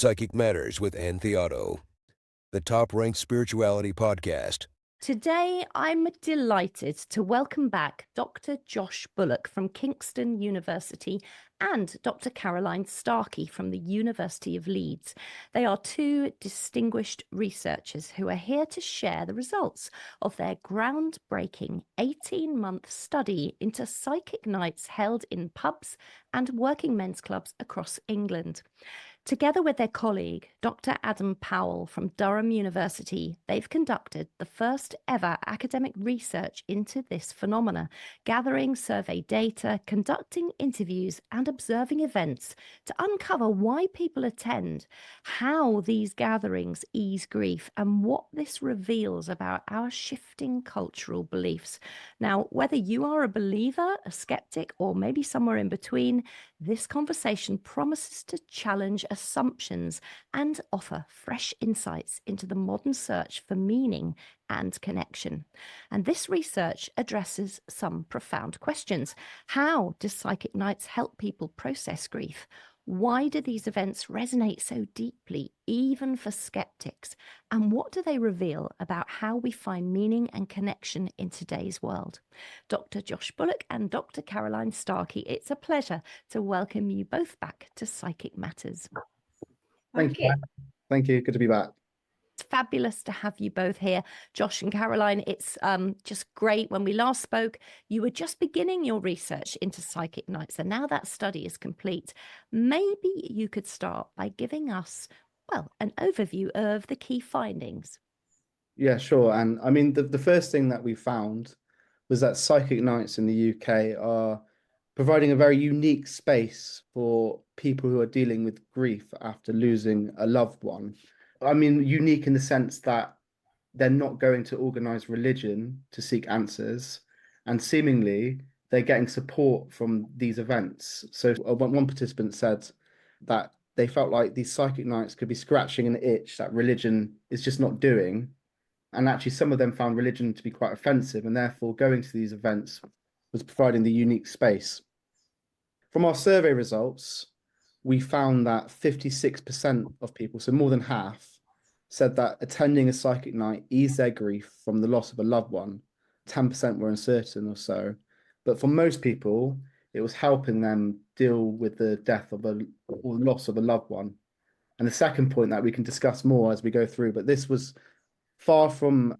Psychic Matters with Ann Theotto, the top-ranked spirituality podcast. Today, I'm delighted to welcome back Dr. Josh Bullock from Kingston University and Dr. Caroline Starkey from the University of Leeds. They are two distinguished researchers who are here to share the results of their groundbreaking 18-month study into psychic nights held in pubs and working men's clubs across England. Together with their colleague, Dr. Adam Powell from Durham University, they've conducted the first ever academic research into this phenomena, gathering survey data, conducting interviews, and observing events to uncover why people attend, how these gatherings ease grief, and what this reveals about our shifting cultural beliefs. Now, whether you are a believer, a skeptic, or maybe somewhere in between, this conversation promises to challenge assumptions and offer fresh insights into the modern search for meaning and connection. And this research addresses some profound questions. How do psychic nights help people process grief? Why do these events resonate so deeply, even for skeptics? And what do they reveal about how we find meaning and connection in today's world? Dr. Josh Bullock and Dr. Caroline Starkey, it's a pleasure to welcome you both back to Psychic Matters. Thank you. Thank you. Good to be back. It's fabulous to have you both here, Josh and Caroline. It's just great. When we last spoke, you were just beginning your research into psychic nights, and now that study is complete. Maybe you could start by giving us, well, an overview of the key findings. Yeah, sure. And I mean, the first thing that we found was that psychic nights in the UK are providing a very unique space for people who are dealing with grief after losing a loved one. I mean, unique in the sense that they're not going to organize religion to seek answers, and seemingly they're getting support from these events. So one participant said that they felt like these psychic nights could be scratching an itch that religion is just not doing. And actually, some of them found religion to be quite offensive, and therefore going to these events was providing the unique space. From our survey results, we found that 56% of people, so more than half, said that attending a psychic night eased their grief from the loss of a loved one. 10% were uncertain or so. But for most people, it was helping them deal with the death of or loss of a loved one. And the second point that we can discuss more as we go through, but this was far from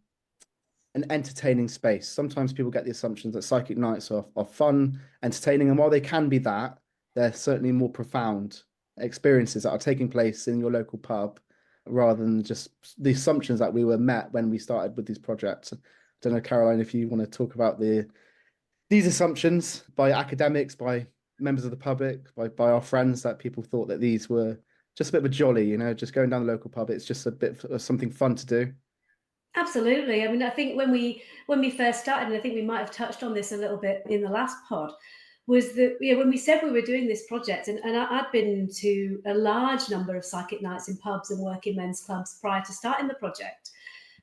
an entertaining space. Sometimes people get the assumptions that psychic nights are fun, entertaining, and while they can be that, they're certainly more profound experiences that are taking place in your local pub rather than just the assumptions that we were met when we started with these projects. I don't know, Caroline, if you want to talk about these assumptions by academics, by members of the public, by our friends, that people thought that these were just a bit of a jolly, just going down the local pub. It's just a bit of something fun to do. Absolutely. I mean, I think when we first started, and I think we might have touched on this a little bit in the last pod, was that when we said we were doing this project, and I'd been to a large number of psychic nights in pubs and working men's clubs prior to starting the project.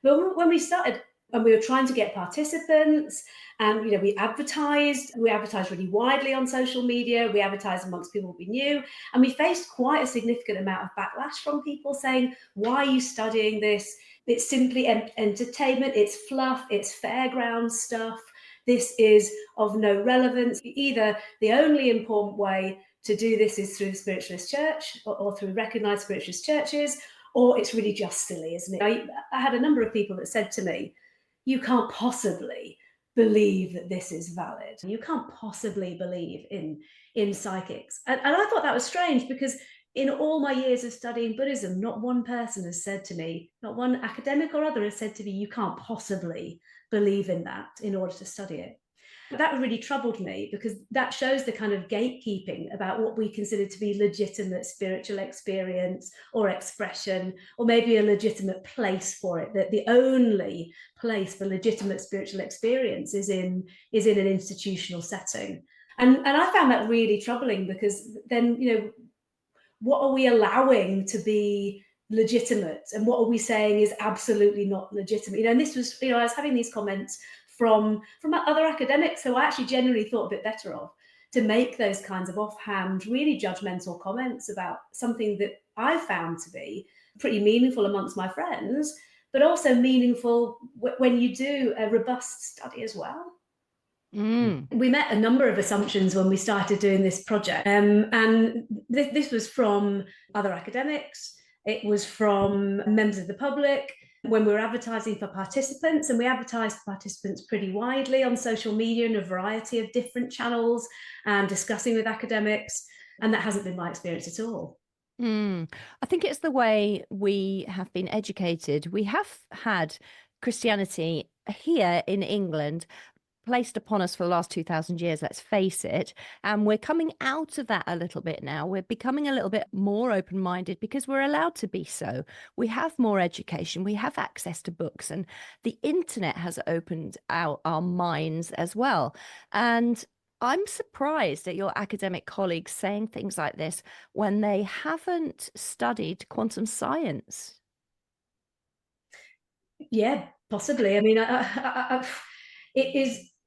But when we started and we were trying to get participants, and we advertised really widely on social media, we advertised amongst people we knew, and we faced quite a significant amount of backlash from people saying, why are you studying this? It's simply entertainment, it's fluff, it's fairground stuff. This is of no relevance. Either the only important way to do this is through the spiritualist church or through recognized spiritualist churches, or it's really just silly, isn't it? I had a number of people that said to me, you can't possibly believe that this is valid. You can't possibly believe in psychics. And I thought that was strange, because in all my years of studying Buddhism, not one person has said to me, not one academic or other has said to me, you can't possibly believe in that in order to study it. That really troubled me, because that shows the kind of gatekeeping about what we consider to be legitimate spiritual experience or expression, or maybe a legitimate place for it, that the only place for legitimate spiritual experience is in an institutional setting. And I found that really troubling, because then, what are we allowing to be legitimate, and what are we saying is absolutely not legitimate? And this was, I was having these comments from other academics who I actually genuinely thought a bit better of, to make those kinds of offhand, really judgmental comments about something that I found to be pretty meaningful amongst my friends, but also meaningful when you do a robust study as well. We met a number of assumptions when we started doing this project, and this was from other academics, it was from members of the public, when we were advertising for participants, and we advertised for participants pretty widely on social media in a variety of different channels and discussing with academics, and that hasn't been my experience at all. I think it's the way we have been educated. We have had Christianity here in England placed upon us for the last 2,000 years, let's face it. And we're coming out of that a little bit now. We're becoming a little bit more open-minded because we're allowed to be so. We have more education, we have access to books, and the internet has opened out our minds as well. And I'm surprised at your academic colleagues saying things like this when they haven't studied quantum science. Yeah, possibly. I mean,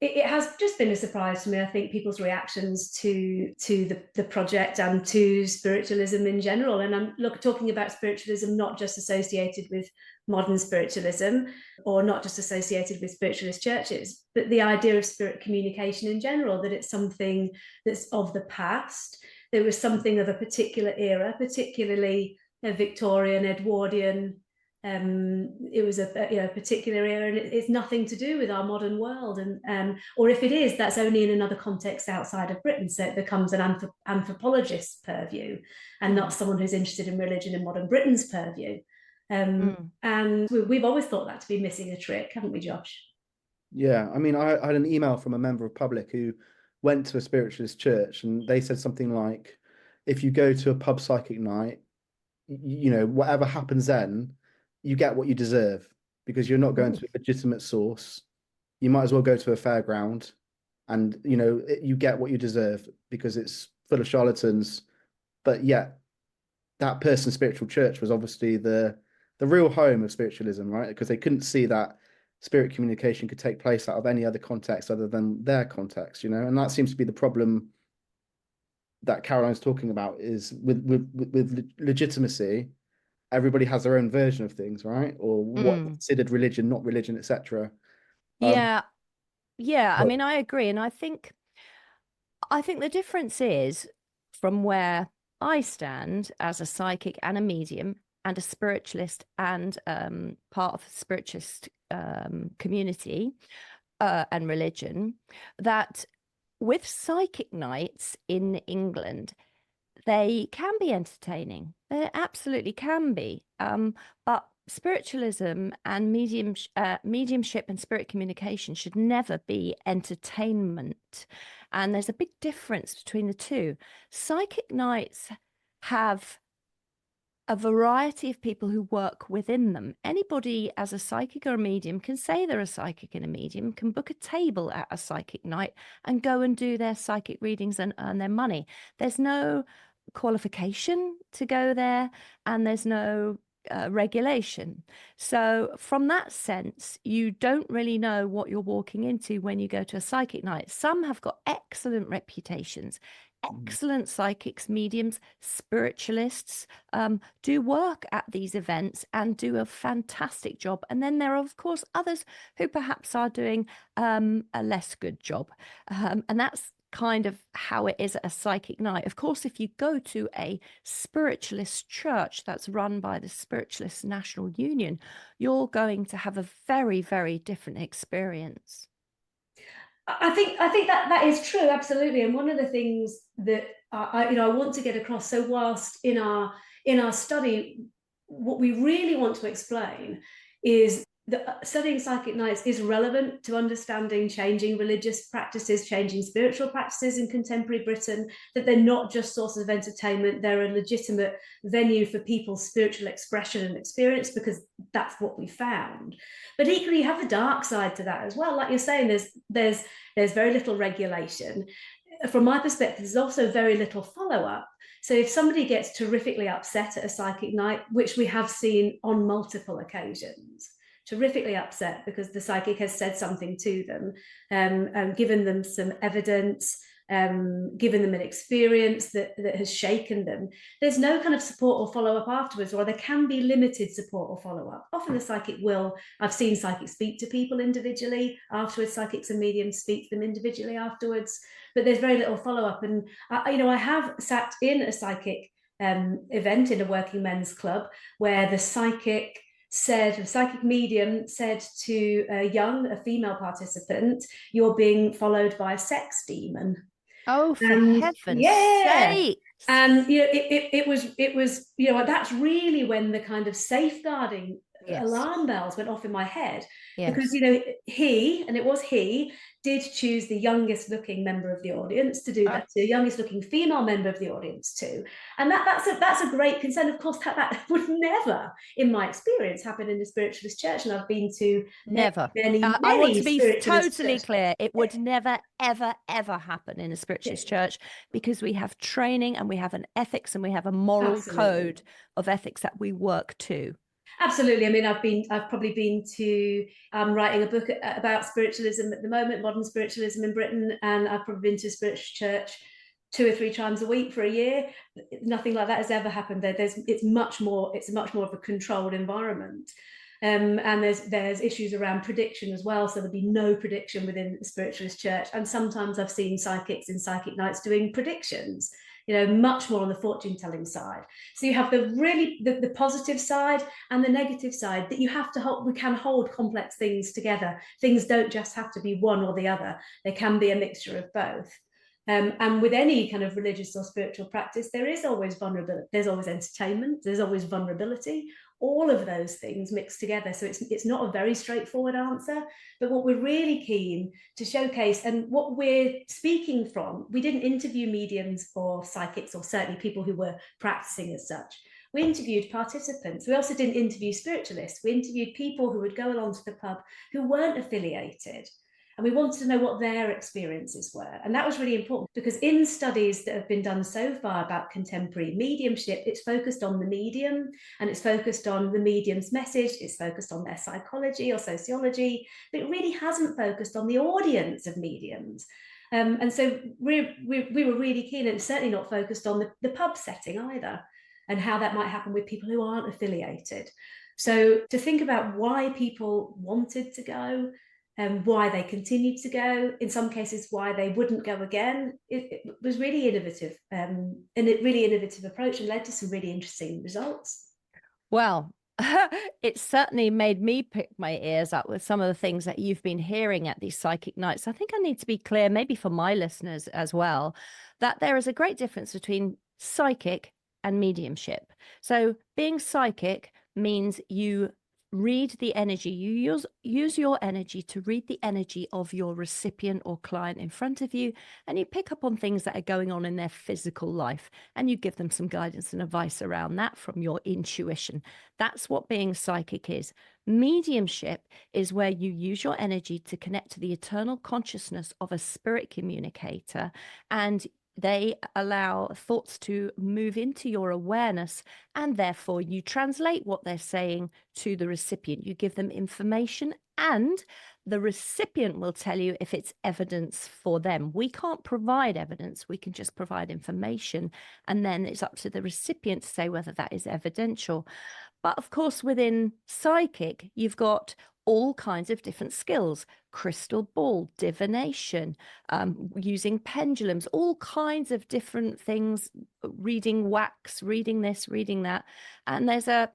it has just been a surprise to me. I think people's reactions to the project and to spiritualism in general. And I'm talking about spiritualism not just associated with modern spiritualism or not just associated with spiritualist churches, but the idea of spirit communication in general, that it's something that's of the past. There was something of a particular era, particularly a Victorian, Edwardian. It was a particular era, and it's nothing to do with our modern world, and or if it is, that's only in another context outside of Britain, so it becomes an anthropologist's purview and not someone who's interested in religion in modern Britain's purview. And we've always thought that to be missing a trick, haven't we, Josh? Yeah, I mean, I had an email from a member of public who went to a spiritualist church, and they said something like, if you go to a pub psychic night, you know, whatever happens then, you get what you deserve, because you're not going to a legitimate source. You might as well go to a fairground, and you know, you get what you deserve because it's full of charlatans. But yet that person's spiritual church was obviously the real home of spiritualism, right? Because they couldn't see that spirit communication could take place out of any other context other than their context, you know. And that seems to be the problem that Caroline's talking about, is with legitimacy. Everybody has their own version of things, right? Or what considered religion, not religion, etc. Yeah. I mean, I agree. And I think the difference is, from where I stand as a psychic and a medium and a spiritualist and part of the spiritualist community and religion, that with psychic nights in England, they can be entertaining. They absolutely can be. But spiritualism and mediumship and spirit communication should never be entertainment. And there's a big difference between the two. Psychic nights have a variety of people who work within them. Anybody as a psychic or a medium can say they're a psychic and a medium, can book a table at a psychic night and go and do their psychic readings and earn their money. There's no qualification to go there, and there's no regulation. So from that sense, you don't really know what you're walking into when you go to a psychic night. Some have got excellent reputations. Excellent psychics, mediums, spiritualists do work at these events and do a fantastic job. And then there are, of course, others who perhaps are doing a less good job. And that's kind of how it is at a psychic night. Of course, if you go to a spiritualist church that's run by the Spiritualist National Union, you're going to have a very, very different experience. I think that is true, absolutely. And one of the things that I want to get across, so whilst in our study, what we really want to explain is that studying psychic nights is relevant to understanding changing religious practices, changing spiritual practices in contemporary Britain, that they're not just sources of entertainment, they're a legitimate venue for people's spiritual expression and experience, because that's what we found. But equally, you have the dark side to that as well. Like you're saying, there's very little regulation. From my perspective, there's also very little follow-up. So if somebody gets terrifically upset at a psychic night, which we have seen on multiple occasions, terrifically upset because the psychic has said something to them and given them some evidence given them an experience that has shaken them, there's no kind of support or follow-up afterwards, or there can be limited support or follow-up. Often the psychic will, I've seen psychics speak to people individually afterwards, psychics and mediums speak to them individually afterwards, but there's very little follow-up. And I have sat in a psychic event in a working men's club where the psychic medium said to a female participant, "You're being followed by a sex demon." Oh, for heaven's sake. And it was that's really when the kind of safeguarding alarm bells went off in my head, because he did choose the youngest looking member of the audience to do that, the youngest looking female member of the audience too, and that's a great concern. Of course, that would never, in my experience, happen in a spiritualist church, and I've been to never. many I want to be spiritualist totally churches. clear. It would never, ever, ever happen in a spiritualist church, because we have training and we have an ethics and we have a moral code of ethics that we work to. Absolutely. I mean, I've probably been to, I'm writing a book about spiritualism at the moment, modern spiritualism in Britain, and I've probably been to a spiritual church 2 or 3 times a week for a year. Nothing like that has ever happened there. It's much more of a controlled environment. And there's issues around prediction as well, so there'll be no prediction within the spiritualist church. And sometimes I've seen psychics in psychic nights doing predictions, much more on the fortune telling side. So you have the positive side and the negative side that you have to hold. We can hold complex things together. Things don't just have to be one or the other. They can be a mixture of both. And with any kind of religious or spiritual practice, there is always vulnerability. There's always entertainment. There's always vulnerability. All of those things mixed together. So it's not a very straightforward answer. But what we're really keen to showcase, and what we're speaking from, we didn't interview mediums or psychics, or certainly people who were practicing as such. We interviewed participants. We also didn't interview spiritualists. We interviewed people who would go along to the pub who weren't affiliated. And we wanted to know what their experiences were. And that was really important, because in studies that have been done so far about contemporary mediumship, it's focused on the medium, and it's focused on the medium's message, it's focused on their psychology or sociology, but it really hasn't focused on the audience of mediums. And so we were really keen, and certainly not focused on the pub setting either, and how that might happen with people who aren't affiliated. So to think about why people wanted to go, and why they continued to go, in some cases why they wouldn't go again, it was really innovative, and a really innovative approach, and led to some really interesting results. Well, it certainly made me pick my ears up with some of the things that you've been hearing at these psychic nights. I think I need to be clear, maybe for my listeners as well, that there is a great difference between psychic and mediumship. So being psychic means you read the energy, you use your energy to read the energy of your recipient or client in front of you, and you pick up on things that are going on in their physical life, and you give them some guidance and advice around that from your intuition. That's what being psychic is. Mediumship is where you use your energy to connect to the eternal consciousness of a spirit communicator, and they allow thoughts to move into your awareness, and therefore you translate what they're saying to the recipient. You give them information, and the recipient will tell you if it's evidence for them. We can't provide evidence, we can just provide information, and then it's up to the recipient to say whether that is evidential. But of course, within psychic, you've got all kinds of different skills: crystal ball, divination, using pendulums, all kinds of different things, reading wax, reading this, reading that. And there's a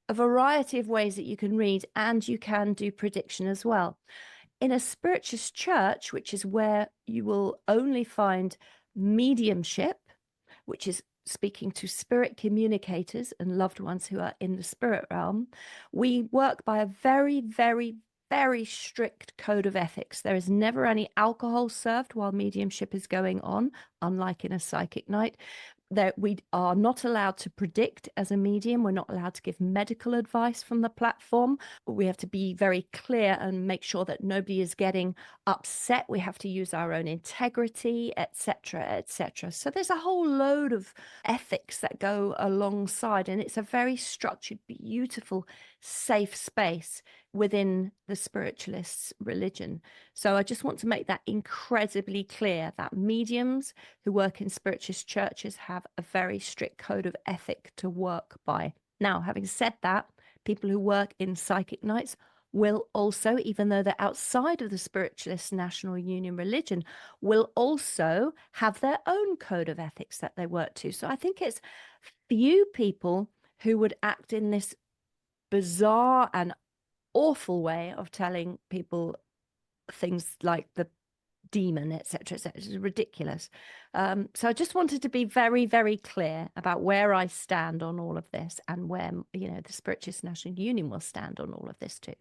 variety of ways that you can read, and you can do prediction as well. In a spiritualist church, which is where you will only find mediumship, which is speaking to spirit communicators and loved ones who are in the spirit realm, we work by a very, very, very strict code of ethics. There is never any alcohol served while mediumship is going on, unlike in a psychic night. We are not allowed to predict as a medium. We're not allowed to give medical advice from the platform. We have to be very clear and make sure that nobody is getting upset. We have to use our own integrity, etc., etc. So there's a whole load of ethics that go alongside, and it's a very structured, beautiful, safe space. within the spiritualists' religion. So I just want to make that incredibly clear that mediums who work in spiritualist churches have a very strict code of ethic to work by. Now, having said that, people who work in psychic nights will also, even though they're outside of the Spiritualist National Union religion, will also have their own code of ethics that they work to. So I think it's few people who would act in this bizarre and awful way of telling people things like the demon, etc., etc. It's ridiculous. So I just wanted to be very, very clear about where I stand on all of this, and where, you know, the Spiritualist National Union will stand on all of this too.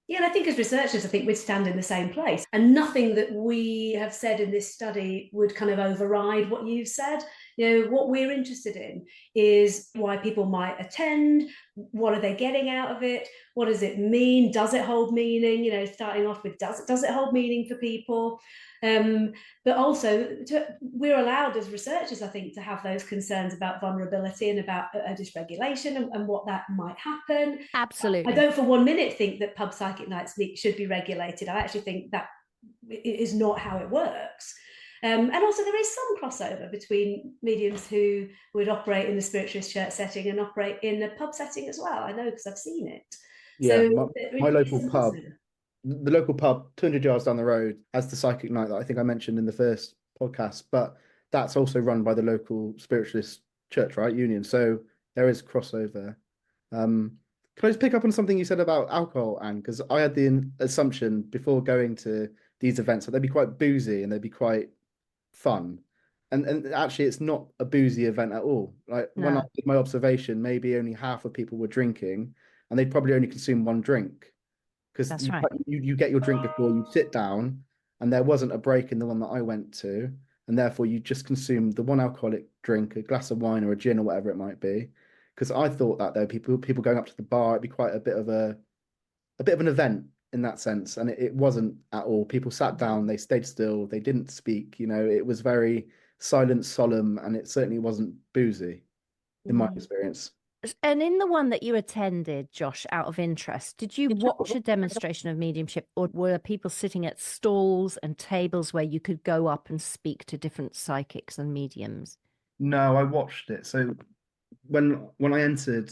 Yeah, and I think as researchers, I think we'd stand in the same place, and nothing that we have said in this study would kind of override what you've said. You know, what we're interested in is why people might attend. What are they getting out of it? What does it mean? Does it hold meaning? You know, starting off with, does it hold meaning for people? But also, we're allowed as researchers, I think, to have those concerns about vulnerability and about a dysregulation and what that might happen. Absolutely. I don't for 1 minute think that pub psychic nights should be regulated. I actually think that is not how it works. And also there is some crossover between mediums who would operate in the spiritualist church setting and operate in a pub setting as well. I know, because I've seen it. Yeah, So my local pub, the local pub 200 yards down the road, has the psychic night that I think I mentioned in the first podcast, but that's also run by the local spiritualist church, right, union. So there is crossover. Can I just pick up on something you said about alcohol, Anne? Because I had the assumption before going to these events that they'd be quite boozy and they'd be quite fun. And actually, it's not a boozy event at all. Like, when I did my observation, maybe only half of people were drinking, and they'd probably only consume one drink. Because That's right. you get your drink before you sit down, and there wasn't a break in the one that I went to, and therefore you just consumed the one alcoholic drink, a glass of wine or a gin or whatever it might be. Because I thought that there were people going up to the bar, it'd be quite a bit of an event in that sense, and it wasn't at all. People sat down, they stayed still, they didn't speak. You know, it was very silent, solemn, and it certainly wasn't boozy in my experience. And in the one that you attended, Josh, out of interest, did you watch a demonstration of mediumship, or were people sitting at stalls and tables where you could go up and speak to different psychics and mediums? No, I watched it. So when I entered,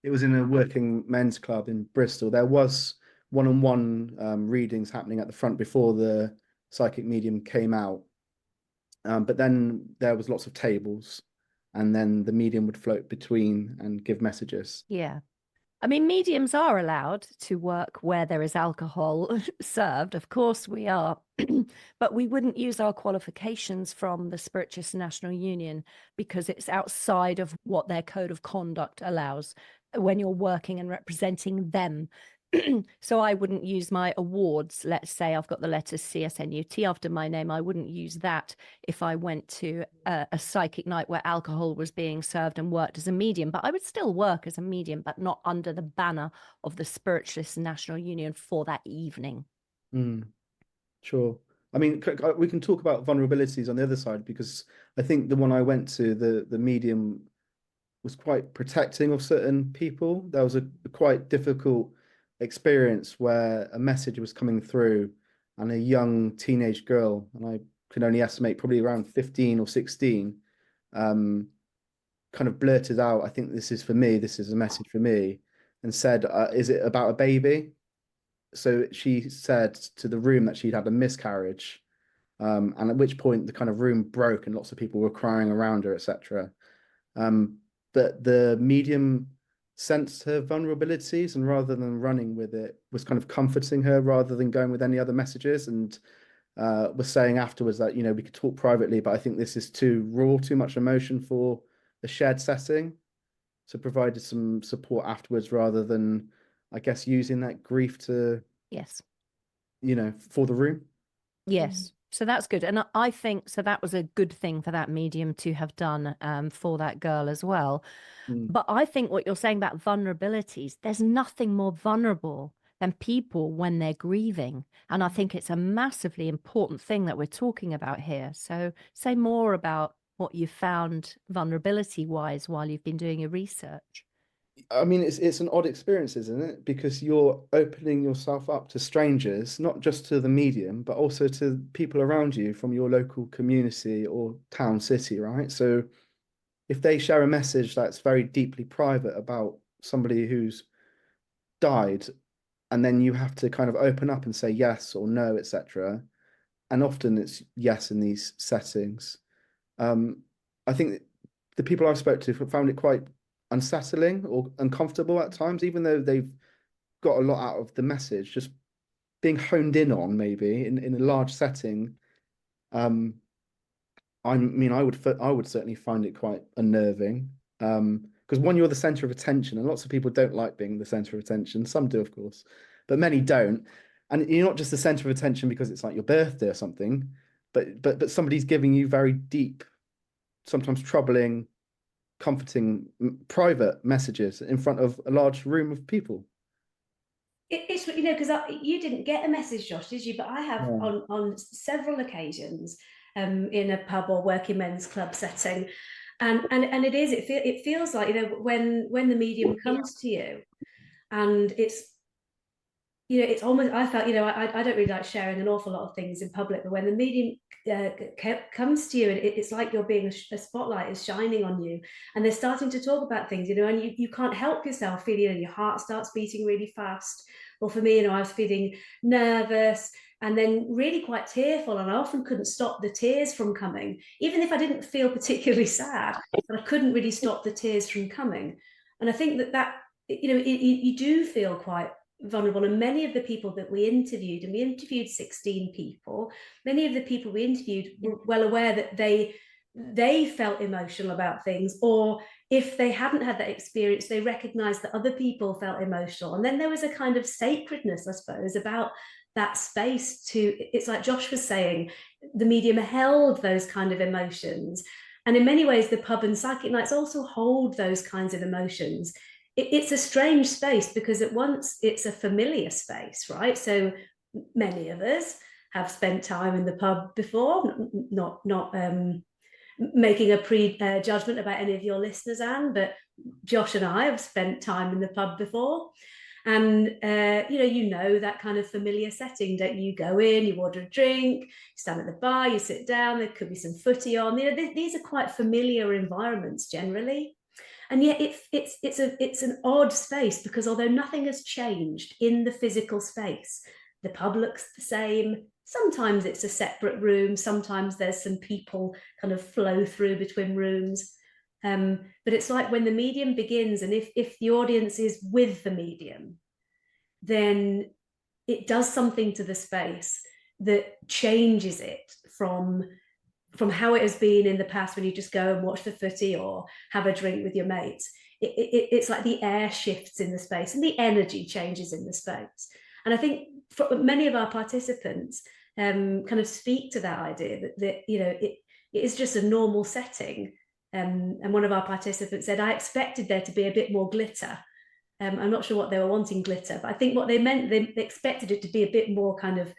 it was in a working men's club in Bristol. There was one-on-one readings happening at the front before the psychic medium came out. But then there was lots of tables, and then the medium would float between and give messages. Yeah. I mean, mediums are allowed to work where there is alcohol served. Of course we are. But we wouldn't use our qualifications from the Spiritualist National Union, because it's outside of what their code of conduct allows when you're working and representing them. So I wouldn't use my awards. Let's say I've got the letters CSNUT after my name. I wouldn't use that if I went to a psychic night where alcohol was being served and worked as a medium. But I would still work as a medium, but not under the banner of the Spiritualist National Union for that evening. Sure. I mean, we can talk about vulnerabilities on the other side, because I think the one I went to, the medium was quite protecting of certain people. There was a quite difficult experience where a message was coming through, and a young teenage girl, and I can only estimate probably around 15 or 16, kind of blurted out, "I think this is for me, this is a message for me," and said, "Is it about a baby?" So she said to the room that she'd had a miscarriage, and at which point the kind of room broke and lots of people were crying around her, etc. But the medium sensed her vulnerabilities, and rather than running with it, was kind of comforting her rather than going with any other messages, and was saying afterwards that, you know, we could talk privately, but I think this is too raw, too much emotion for a shared setting. So provided some support afterwards, rather than, I guess, using that grief to, Yes, you know, for the room. yes. So that's good. And I think so that was a good thing for that medium to have done for that girl as well. But I think what you're saying about vulnerabilities, there's nothing more vulnerable than people when they're grieving. And I think it's a massively important thing that we're talking about here. So say more about what you found vulnerability-wise while you've been doing your research. I mean, it's an odd experience, isn't it? Because you're opening yourself up to strangers, not just to the medium, but also to people around you from your local community or town, city, right? So if they share a message that's very deeply private about somebody who's died, and then you have to kind of open up and say yes or no, etc. And often it's yes in these settings. I think the people I've spoke to found it quite unsettling or uncomfortable at times, even though they've got a lot out of the message, just being honed in on maybe in a large setting. I mean, I would certainly find it quite unnerving. Because one, you're the center of attention, and lots of people don't like being the center of attention. Some do, of course, but many don't. And you're not just the center of attention because it's like your birthday or something, but somebody's giving you very deep, sometimes troubling, comforting, private messages in front of a large room of people. It's, you know, because you didn't get a message, Josh, did you? But I have on several occasions, in a pub or working men's club setting, and it feels like, you know, when the medium comes to you, and it's, you know, it's almost, I felt, you know, I don't really like sharing an awful lot of things in public, but when the medium comes to you, and it's like you're being a spotlight is shining on you, and they're starting to talk about things, you know, and you can't help yourself feeling, you know, your heart starts beating really fast. Or for me, you know, I was feeling nervous and then really quite tearful, and I often couldn't stop the tears from coming, even if I didn't feel particularly sad, but I couldn't really stop the tears from coming. And I think that you know, you do feel quite vulnerable, and many of the people that we interviewed, and we interviewed 16 people, many of the people we interviewed were well aware that they felt emotional about things, or if they hadn't had that experience, they recognized that other people felt emotional, and then there was a kind of sacredness, I suppose, about that space. To, it's like Josh was saying, the medium held those kind of emotions, and in many ways the pub and psychic nights also hold those kinds of emotions. It's a strange space because at once it's a familiar space, right? So many of us have spent time in the pub before, not making a pre-judgment about any of your listeners, Anne, but Josh and I have spent time in the pub before. And you know that kind of familiar setting, don't you? Go in, you order a drink, you stand at the bar, you sit down, there could be some footy on. You know, these are quite familiar environments generally. And yet it's an odd space, because although nothing has changed in the physical space, the pub looks the same. Sometimes it's a separate room, sometimes there's some people kind of flow through between rooms. But it's like when the medium begins, and if the audience is with the medium, then it does something to the space that changes it from how it has been in the past, when you just go and watch the footy or have a drink with your mates. It's like the air shifts in the space and the energy changes in the space. And I think for many of our participants kind of speak to that idea that you know, it is just a normal setting. And one of our participants said, I expected there to be a bit more glitter. I'm not sure what they were wanting glitter, but I think what they meant, they expected it to be a bit more kind of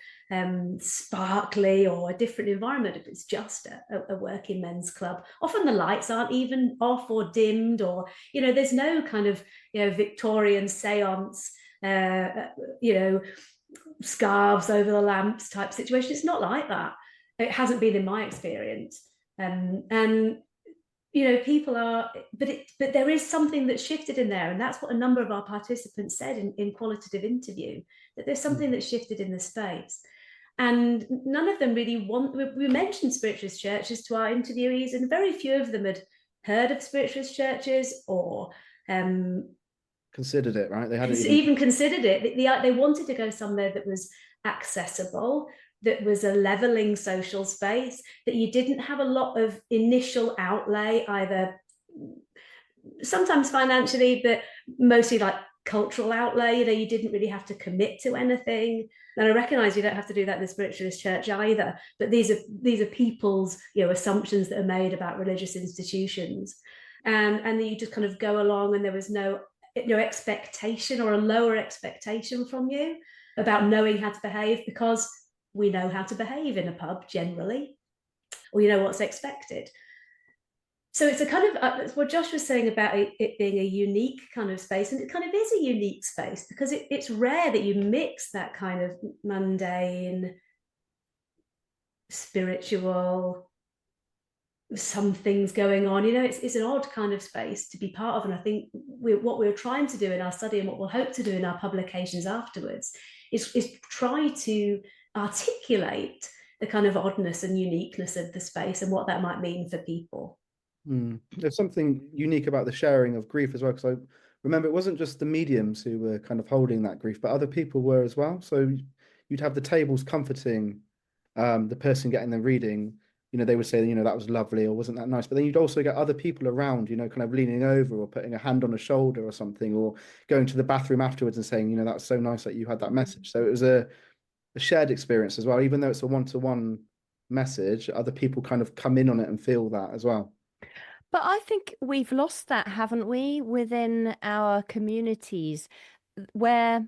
sparkly or a different environment. If it's just a working men's club, often the lights aren't even off or dimmed, or, you know, there's no kind of, you know, Victorian seance, you know, scarves over the lamps type situation. It's not like that. It hasn't been in my experience. And you know, people are, but there is something that's shifted in there, and that's what a number of our participants said in qualitative interview, that there's something that's shifted in the space. And none of them really we mentioned spiritualist churches to our interviewees, and very few of them had heard of spiritualist churches or considered it, right? They hadn't even considered it. They wanted to go somewhere that was accessible, that was a leveling social space, that you didn't have a lot of initial outlay, either sometimes financially, but mostly like cultural outlay. You know, you didn't really have to commit to anything. And I recognize you don't have to do that in the spiritualist church either, but these are people's, you know, assumptions that are made about religious institutions. And then you just kind of go along, and there was no expectation, or a lower expectation from you about knowing how to behave, because we know how to behave in a pub generally, or you know what's expected. So it's a kind of what Josh was saying about it being a unique kind of space, and it kind of is a unique space because it's rare that you mix that kind of mundane, spiritual, some things going on. It's an odd kind of space to be part of, and I think what we're trying to do in our study and what we'll hope to do in our publications afterwards is try to articulate the kind of oddness and uniqueness of the space and what that might mean for people. There's something unique about the sharing of grief as well, because I remember it wasn't just the mediums who were kind of holding that grief, but other people were as well. So you'd have the tables comforting the person getting the reading. They would say, that was lovely or wasn't that nice. But then you'd also get other people around, kind of leaning over or putting a hand on a shoulder or something, or going to the bathroom afterwards and saying, that's so nice that you had that message. So it was a shared experience as well. Even though it's a one-to-one message, other people kind of come in on it and feel that as well. But I think we've lost that, haven't we, within our communities, where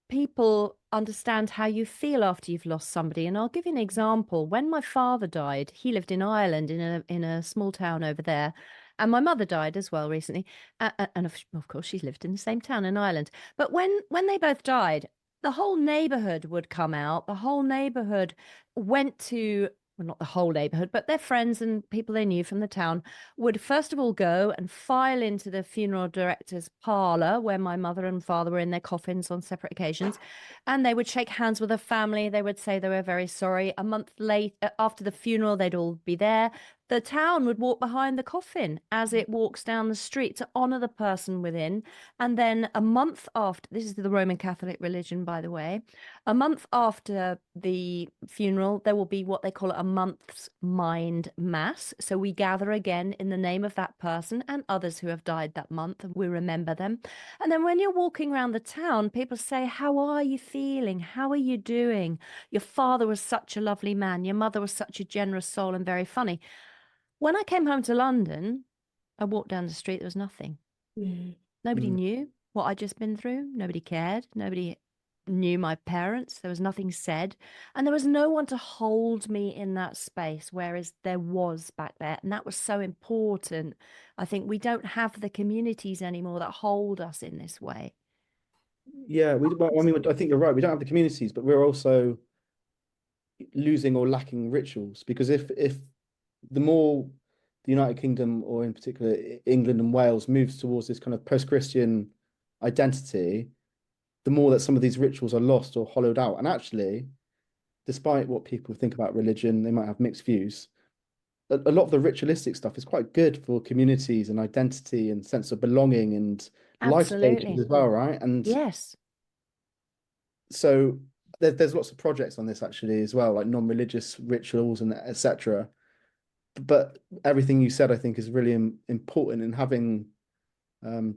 people understand how you feel after you've lost somebody. And I'll give you an example. When my father died, he lived in Ireland, in a small town over there. And my mother died as well recently. And of course, she lived in the same town in Ireland. But when they both died, the whole neighborhood would come out. The whole neighborhood went to, well, not the whole neighborhood, but their friends and people they knew from the town would first of all go and file into the funeral director's parlor where my mother and father were in their coffins on separate occasions. And they would shake hands with the family. They would say they were very sorry. A month later, after the funeral, they'd all be there. The town would walk behind the coffin as it walks down the street to honor the person within. And then a month after, this is the Roman Catholic religion, by the way, a month after the funeral, there will be what they call a month's mind mass. So we gather again in the name of that person and others who have died that month, and we remember them. And then when you're walking around the town, people say, how are you feeling? How are you doing? Your father was such a lovely man. Your mother was such a generous soul and very funny. When I came home to London, I walked down the street, there was nothing. Nobody knew what I'd just been through. Nobody cared. Nobody knew my parents. There was nothing said. And there was no one to hold me in that space, whereas there was back there. And that was so important. I think we don't have the communities anymore that hold us in this way. Yeah, I think you're right. We don't have the communities, but we're also losing or lacking rituals, because if the more the United Kingdom, or in particular England and Wales, moves towards this kind of post-Christian identity, the more that some of these rituals are lost or hollowed out. And actually, despite what people think about religion, they might have mixed views. A lot of the ritualistic stuff is quite good for communities and identity and sense of belonging and life stages as well, right? And yes, so there's lots of projects on this actually as well, like non-religious rituals and etc. But everything you said, I think, is really important in having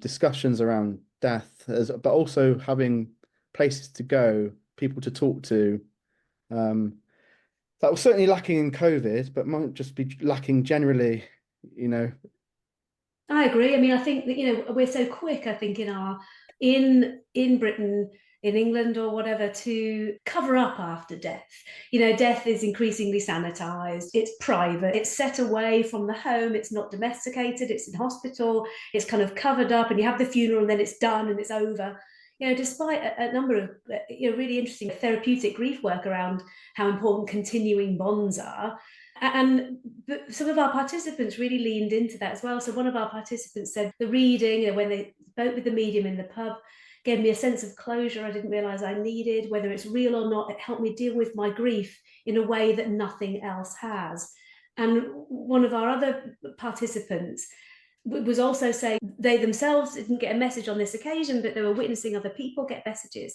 discussions around death, but also having places to go, people to talk to. That was certainly lacking in COVID, but might just be lacking generally, I agree. I mean, I think that, we're so quick, I think, in Britain, in England or whatever, to cover up after death. Death is increasingly sanitized. It's private. It's set away from the home. It's not domesticated. It's in hospital. It's kind of covered up, and you have the funeral and then it's done and it's over. Despite a number of really interesting therapeutic grief work around how important continuing bonds are. And some of our participants really leaned into that as well. So one of our participants said the reading, when they spoke with the medium in the pub, gave me a sense of closure I didn't realize I needed. Whether it's real or not, it helped me deal with my grief in a way that nothing else has. And one of our other participants was also saying they themselves didn't get a message on this occasion, but they were witnessing other people get messages.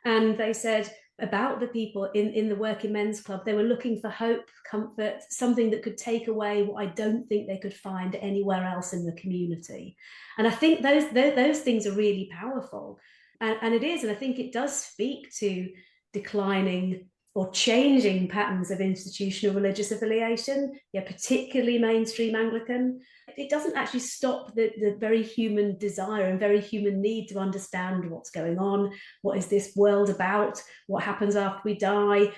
And they said about the people in the Working Men's Club, they were looking for hope, comfort, something that could take away what I don't think they could find anywhere else in the community. And I think those things are really powerful. And it is, and I think it does speak to declining or changing patterns of institutional religious affiliation, particularly mainstream Anglican. It doesn't actually stop the very human desire and very human need to understand what's going on. What is this world about? What happens after we die?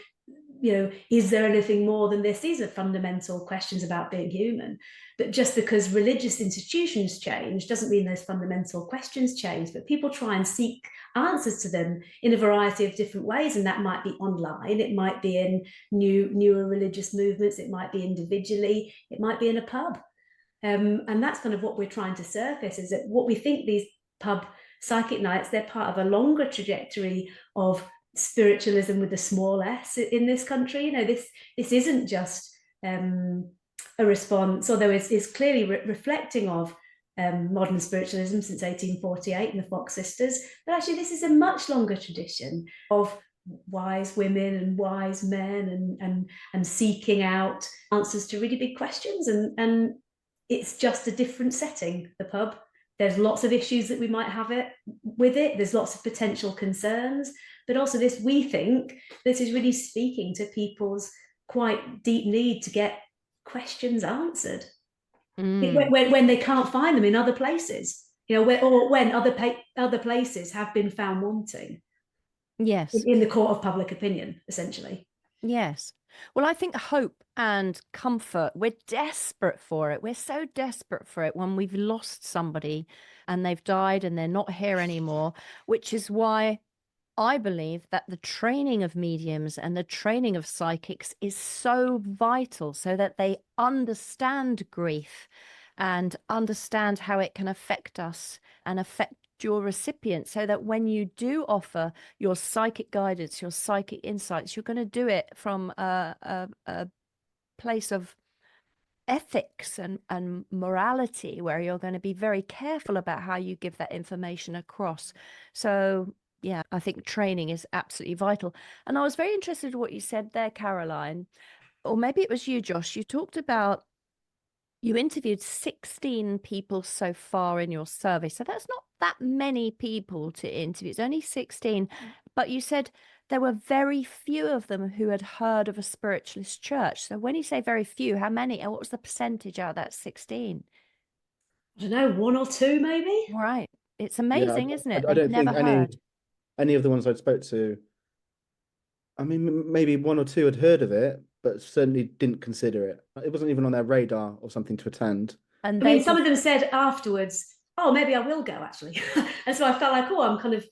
is there anything more than this? These are fundamental questions about being human. But just because religious institutions change doesn't mean those fundamental questions change. But people try and seek answers to them in a variety of different ways. And that might be online, it might be in newer religious movements, it might be individually, it might be in a pub. And that's kind of what we're trying to surface, is that what we think these pub psychic nights, they're part of a longer trajectory of spiritualism with a small s in this country. This isn't just a response, although it's clearly reflecting of modern spiritualism since 1848 and the Fox Sisters, but actually this is a much longer tradition of wise women and wise men and seeking out answers to really big questions, and it's just a different setting, the pub. There's lots of issues that we might have with it. There's lots of potential concerns, but also we think this is really speaking to people's quite deep need to get questions answered when they can't find them in other places, when other places have been found wanting. Yes. In the court of public opinion, essentially. Yes. Well, I think hope and comfort, we're desperate for it. We're so desperate for it when we've lost somebody and they've died and they're not here anymore, which is why I believe that the training of mediums and the training of psychics is so vital, so that they understand grief and understand how it can affect us and affect your recipient, so that when you do offer your psychic guidance, your psychic insights, you're going to do it from a place of ethics and morality, where you're going to be very careful about how you give that information across. So yeah, I think training is absolutely vital. And I was very interested in what you said there, Caroline, or maybe it was you, Josh. You talked about, you interviewed 16 people so far in your survey. So that's not that many people to interview. It's only 16. But you said there were very few of them who had heard of a spiritualist church. So when you say very few, how many? And what was the percentage out of that 16? I don't know, 1 or 2 maybe. Right. It's amazing, isn't it? I don't never think heard. any of the ones I spoke to, I mean, maybe 1 or 2 had heard of it, but certainly didn't consider it. It wasn't even on their radar or something to attend. And I mean, some of them said afterwards, oh, maybe I will go, actually. And so I felt like, oh, I'm kind of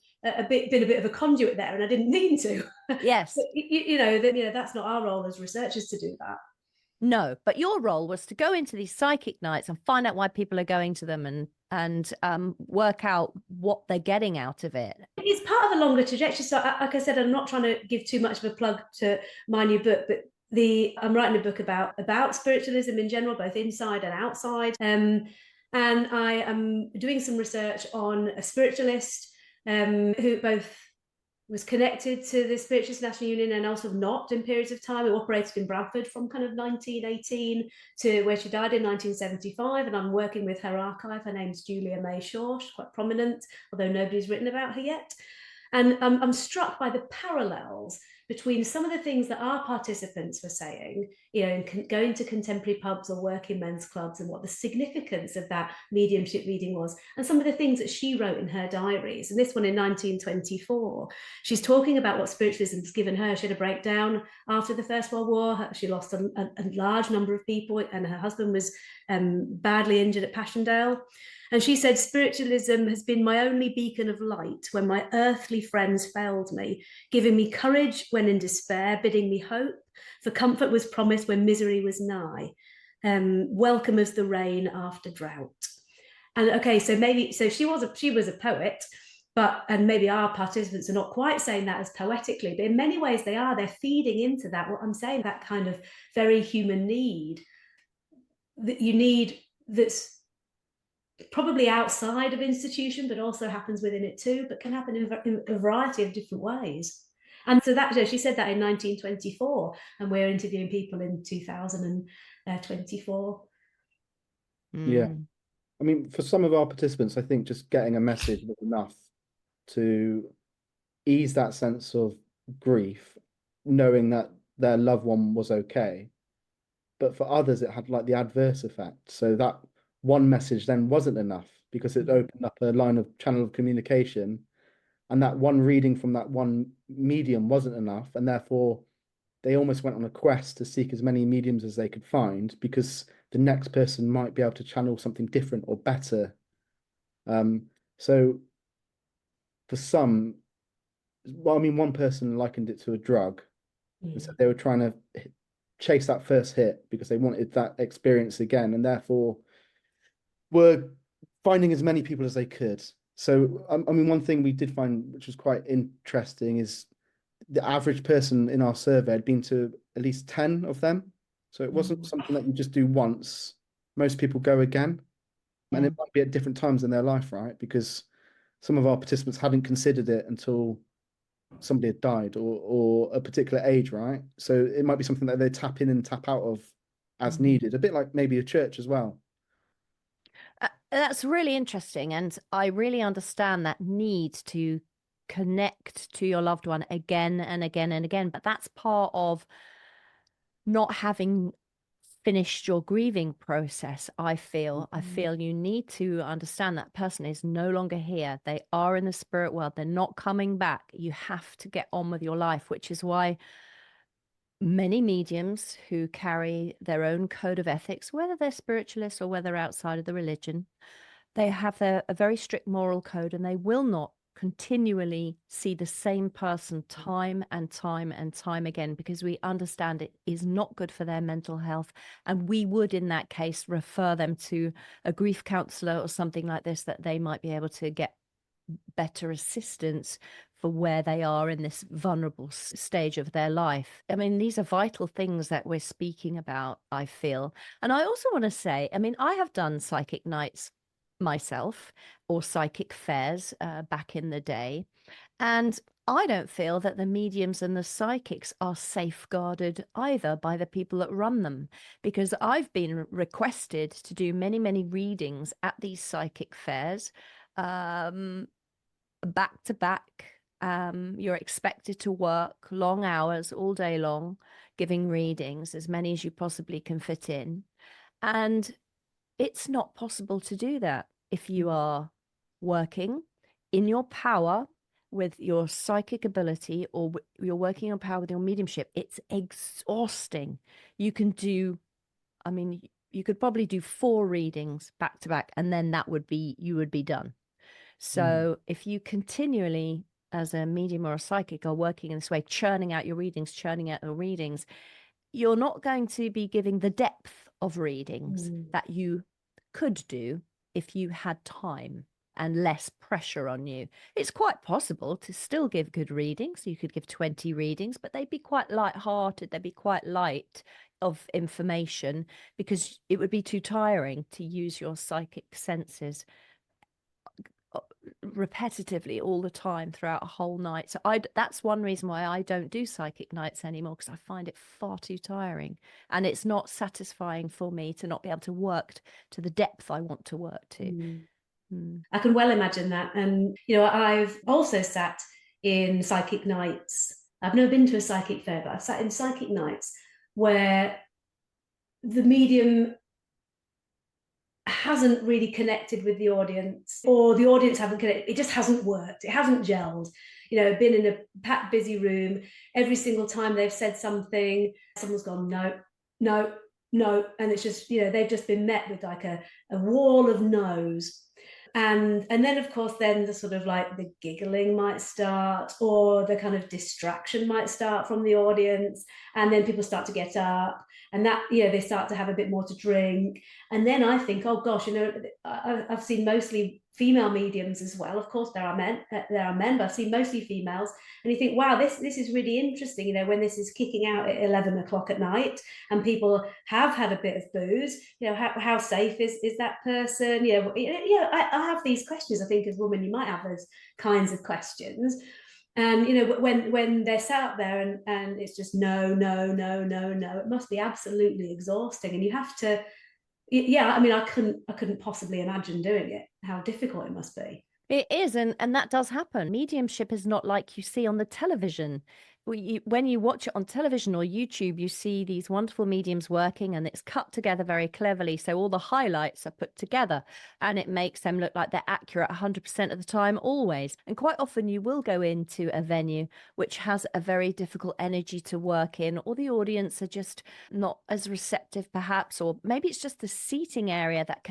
been a bit of a conduit there, and I didn't mean to. Yes. But, that's not our role as researchers to do that. No, but your role was to go into these psychic nights and find out why people are going to them and work out what they're getting out of it. It's part of a longer trajectory. So, like I said, I'm not trying to give too much of a plug to my new book, but I'm writing a book about spiritualism in general, both inside and outside. And I am doing some research on a spiritualist who both was connected to the Spiritualist National Union and also not in periods of time, who operated in Bradford from kind of 1918 to where she died in 1975. And I'm working with her archive. Her name's Julia May Shaw. She's quite prominent, although nobody's written about her yet. And I'm struck by the parallels between some of the things that our participants were saying, going to contemporary pubs or working men's clubs, and what the significance of that mediumship reading was, and some of the things that she wrote in her diaries. And this one in 1924, she's talking about what spiritualism has given her. She had a breakdown after the First World War. She lost a large number of people, and her husband was badly injured at Passchendaele. And she said, spiritualism has been my only beacon of light when my earthly friends failed me, giving me courage when in despair, bidding me hope, for comfort was promised when misery was nigh, welcome as the rain after drought. And okay, so she was a poet, and maybe our participants are not quite saying that as poetically, but in many ways they are. They're feeding into that, what I'm saying, that kind of very human need that you need, that's probably outside of institution, but also happens within it too, but can happen in a variety of different ways. And so that, she said that in 1924, and we're interviewing people in 2024. Yeah. I mean, for some of our participants, I think just getting a message was enough to ease that sense of grief, knowing that their loved one was okay. But for others, it had like the adverse effect. So that one message then wasn't enough, because it opened up a channel of communication, and that one reading from that one medium wasn't enough, and therefore they almost went on a quest to seek as many mediums as they could find, because the next person might be able to channel something different or better. So for some, well, I mean, one person likened it to a drug and said they were trying to chase that first hit because they wanted that experience again, and therefore were finding as many people as they could. So, I mean, one thing we did find, which was quite interesting, is the average person in our survey had been to at least 10 of them. So it wasn't something that you just do once. Most people go again. And it might be at different times in their life, right? Because some of our participants hadn't considered it until somebody had died, or a particular age, right? So it might be something that they tap in and tap out of as needed, a bit like maybe a church as well. That's really interesting. And I really understand that need to connect to your loved one again and again and again. But that's part of not having finished your grieving process. I feel you need to understand that person is no longer here. They are in the spirit world. They're not coming back. You have to get on with your life, which is why many mediums who carry their own code of ethics, whether they're spiritualists or whether outside of the religion, they have a very strict moral code, and they will not continually see the same person time and time and time again, because we understand it is not good for their mental health. And we would, in that case, refer them to a grief counselor or something like this, that they might be able to get better assistance for where they are in this vulnerable stage of their life. I mean, these are vital things that we're speaking about, I feel. And I also want to say, I mean, I have done psychic nights myself, or psychic fairs back in the day. And I don't feel that the mediums and the psychics are safeguarded either by the people that run them, because I've been requested to do many, many readings at these psychic fairs, back to back. You're expected to work long hours all day long, giving readings, as many as you possibly can fit in. And it's not possible to do that if you are working in your power with your psychic ability, or you're working on power with your mediumship. It's exhausting. You can do, I mean, you could probably do 4 readings back to back, and then you would be done. So if you continually, as a medium or a psychic, are working in this way, churning out your readings, you're not going to be giving the depth of readings that you could do if you had time and less pressure on you. It's quite possible to still give good readings. You could give 20 readings, but they'd be quite light-hearted. They'd be quite light of information, because it would be too tiring to use your psychic senses repetitively all the time throughout a whole night. So that's one reason why I don't do psychic nights anymore, because I find it far too tiring, and it's not satisfying for me to not be able to work to the depth I want to work to. I can well imagine that. And I've also sat in psychic nights. I've never been to a psychic fair, but I've sat in psychic nights where the medium hasn't really connected with the audience, or the audience haven't connected. It just hasn't worked. It hasn't gelled. Been in a packed, busy room. Every single time they've said something, someone's gone, no, no, no. And it's just, they've just been met with like a wall of no's. And then, of course, then the sort of like the giggling might start, or the kind of distraction might start from the audience. And then people start to get up, and that, they start to have a bit more to drink. And then I think, oh gosh, I've seen mostly female mediums as well. Of course, there are men, but I've seen mostly females. And you think, wow, this is really interesting, when this is kicking out at 11 o'clock at night and people have had a bit of booze, how safe is that person? I have these questions. I think as women, you might have those kinds of questions. And when they're sat up there and it's just no, no, no, no, no, it must be absolutely exhausting. And you have to, I mean, I couldn't possibly imagine doing it, how difficult it must be. It is, and that does happen. Mediumship is not like you see on the television. when you watch it on television or YouTube, you see these wonderful mediums working, and it's cut together very cleverly. So all the highlights are put together and it makes them look like they're accurate 100% of the time, always. And quite often you will go into a venue which has a very difficult energy to work in, or the audience are just not as receptive perhaps, or maybe it's just the seating area that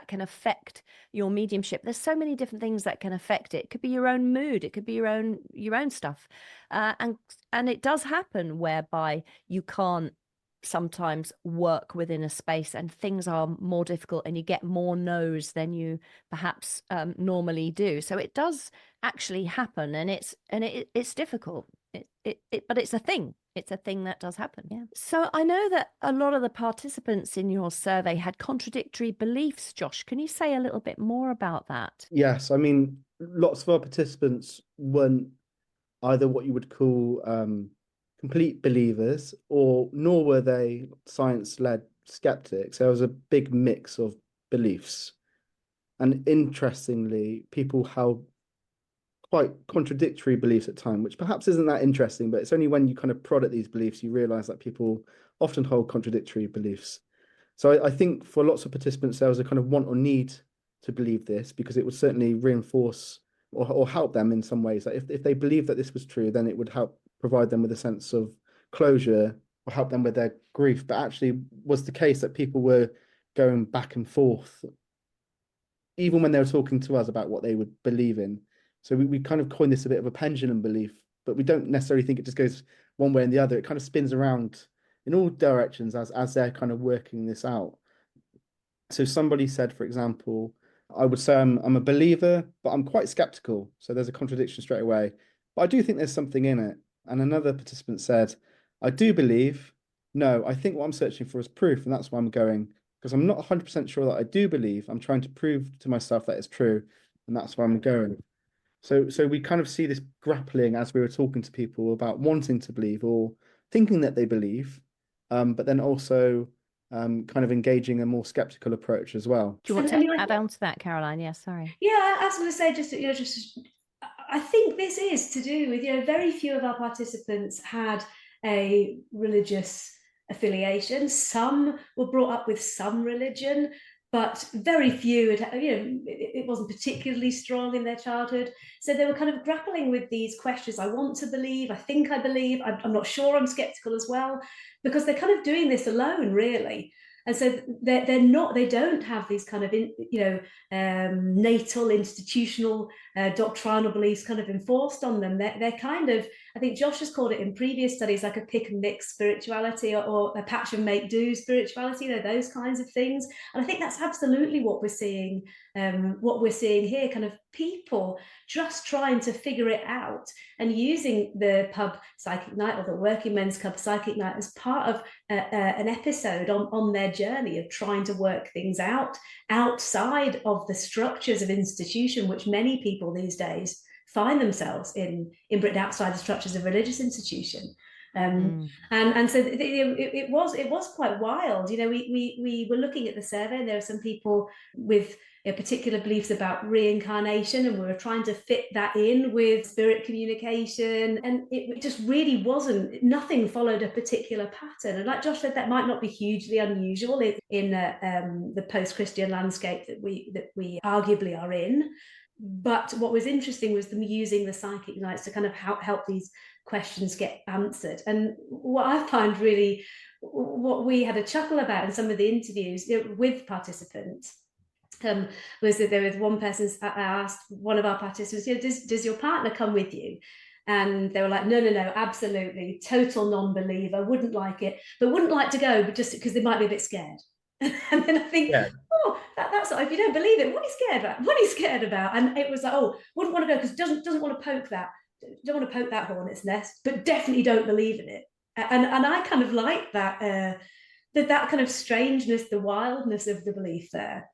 can affect your mediumship. There's so many different things that can affect it. It could be your own mood, it could be your own stuff. And it does happen whereby you can't sometimes work within a space and things are more difficult and you get more no's than you perhaps normally do. So it does actually happen, and it's difficult. But it's a thing. It's a thing that does happen. Yeah. So I know that a lot of the participants in your survey had contradictory beliefs. Josh, can you say a little bit more about that? Yes, I mean, lots of our participants weren't either what you would call complete believers, nor were they science-led skeptics. There was a big mix of beliefs. And interestingly, people held quite contradictory beliefs at times, which perhaps isn't that interesting, but it's only when you kind of prod at these beliefs you realize that people often hold contradictory beliefs. So I think for lots of participants, there was a kind of want or need to believe this, because it would certainly reinforce or help them in some ways. Like if they believed that this was true, then it would help provide them with a sense of closure or help them with their grief. But actually was the case that people were going back and forth, even when they were talking to us about what they would believe in. So we kind of coined this a bit of a pendulum belief, but we don't necessarily think it just goes one way and the other. It kind of spins around in all directions as they're kind of working this out. So somebody said, for example, I would say I'm a believer, but I'm quite skeptical. So there's a contradiction straight away. But I do think there's something in it. And another participant said, I do believe. No, I think what I'm searching for is proof. And that's why I'm going, because I'm not 100% sure that I do believe. I'm trying to prove to myself that it's true. And that's why I'm going. So we kind of see this grappling as we were talking to people about wanting to believe or thinking that they believe, but then also kind of engaging a more skeptical approach as well. Do you want to add on to that, Caroline? Yeah, sorry. Yeah, I was going to say, just I think this is to do with, very few of our participants had a religious affiliation. Some were brought up with some religion, but very few had, it wasn't particularly strong in their childhood. So they were kind of grappling with these questions. I want to believe, I think I believe, I'm not sure, I'm skeptical as well, because they're kind of doing this alone, really. And so they don't have these kind of, natal institutional doctrinal beliefs kind of enforced on them. They're kind of, I think Josh has called it in previous studies, like a pick and mix spirituality or a patch and make do spirituality, those kinds of things. And I think that's absolutely what we're seeing here, kind of people just trying to figure it out and using the pub psychic night or the working men's club psychic night as part of an episode on their journey of trying to work things out outside of the structures of institution, which many people these days find themselves in Britain, outside the structures of religious institution. And so it was quite wild. We were looking at the survey, and there were some people with particular beliefs about reincarnation, and we were trying to fit that in with spirit communication, and it just really nothing followed a particular pattern. And like Josh said, that might not be hugely unusual in the post-Christian landscape that we arguably are in. But what was interesting was them using the psychic nights to kind of help these questions get answered. And what I find really, what we had a chuckle about in some of the interviews with participants, was that there was one person, I asked one of our participants, does your partner come with you? And they were like, no, absolutely, total non-believer, wouldn't like it, but wouldn't like to go, but just because they might be a bit scared. And then I think, that's if you don't believe it, what are you scared about? What are you scared about? And it was like, wouldn't want to go because doesn't want to poke that, don't want to poke that hornet's nest, but definitely don't believe in it. And I kind of like that kind of strangeness, the wildness of the belief there.